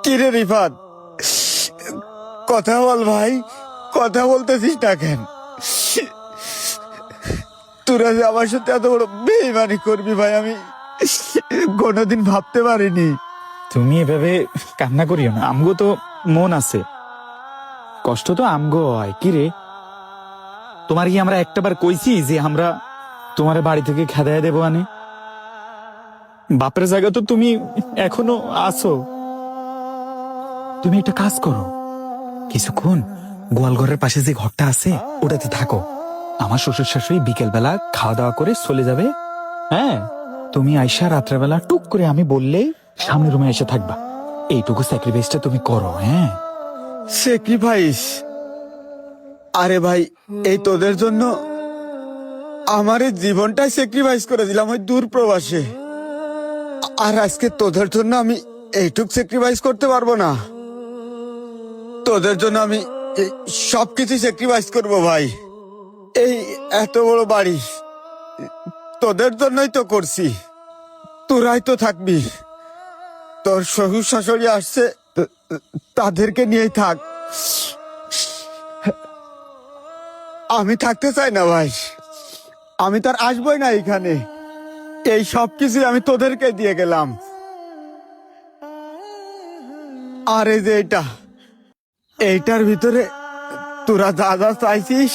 কিরে রিফাত, কথা বল ভাই, কথা বলতেছিস না কেন? তোরা যে আমার সাথে এত বড় বেইমানি করবি ভাই, আমি কোনোদিন ভাবতে পারিনি। তুমি এভাবে কান্না করিও না, আমগো তো মন আছে, কষ্ট তো আমগো হয়। কি রে, তোমার কি আমরা একটাবার কইছি যে আমরা তোমার বাড়ি থেকে খেদায় দেবো? আনে বাপের জায়গা তো তুমি এখনো আছো। তুমি একটা কাজ করো, কিছুক্ষণ গোয়ালঘরের পাশে যে ঘরটা আছে ওটাতে থাকো। আমার শ্বশুর শাশুড়ি বিকেল বেলা খাওয়া দাওয়া করে চলে যাবে। হ্যাঁ, তুমি আইসা রাত্রেবেলা টুক করে আমি বললেই সামনের রুমে এসে থাকবা। এইটুকু স্যাক্রিফাইসটা তুমি করো। হ্যাঁ, স্যাক্রিফাইস? আরে ভাই, এই তোদের জন্য আমার এই জীবনটাই স্যাক্রিফাইস করে দিলাম ওই দূর প্রবাসে, আর আজকে তোদের জন্য আমি এইটুক স্যাক্রিফাইস করতে পারবো না? তোদের জন্য আমি সবকিছু স্যাক্রিফাইস করবো ভাই। এই এত বড় বাড়ি তোদের জন্যই তো করছি, তোরাই তো থাকবি। তোর শ্বশুর শাশুড়ি আসছে, তাদেরকে নিয়েই থাক। আমি থাকতে চাই না ভাই, আমি তার আসবই না এখানে। এই সব কিছু আমি তোদেরকে দিয়ে গেলাম। আর এই যে এইটার ভিতরে তোরা যা যা চাইছিস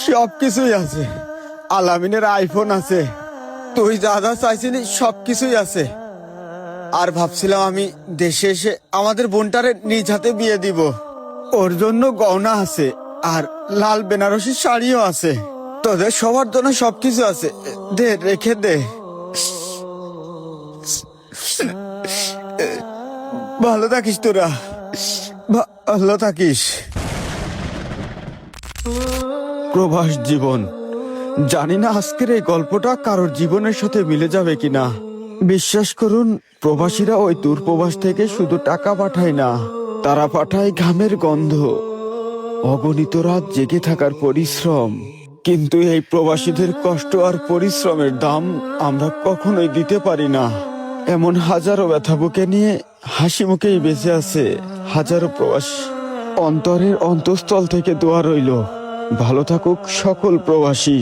সব কিছুই আছে। আলামিনের আইফোন আছে, তুই যা যা চাইছিলি সব কিছুই আছে। আর ভাবছিলাম আমি দেশে এসে আমাদের বোনটারে নিজ হাতে বিয়ে দিব। ওর জন্য গয়না আছে, আর লাল বেনারসি শাড়িও আছে। তোদের সবার জন্য সবকিছু আছে, দে, রেখে দে। ভালো থাকিস তোরা, ভালো থাকিস। প্রবাস জীবন, জানি না আজকের এই গল্পটা কারোর জীবনের সাথে মিলে যাবে কিনা। বিশ্বাস করুন, প্রবাসীরা ওই দূর প্রবাস থেকে শুধু টাকা পাঠায় না, তারা পাঠায় ঘামের গন্ধ, অগণিত রাত জেগে থাকার পরিশ্রম। কিন্তু এই প্রবাসীদের কষ্ট আর পরিশ্রমের দাম আমরা কখনোই দিতে পারি না। এমন হাজারো ব্যথা বুকে নিয়ে হাসি মুখেই বেঁচে আছে হাজারো প্রবাসী। অন্তরের অন্তঃস্থল থেকে দোয়া রইল, ভালো থাকুক সকল প্রবাসী।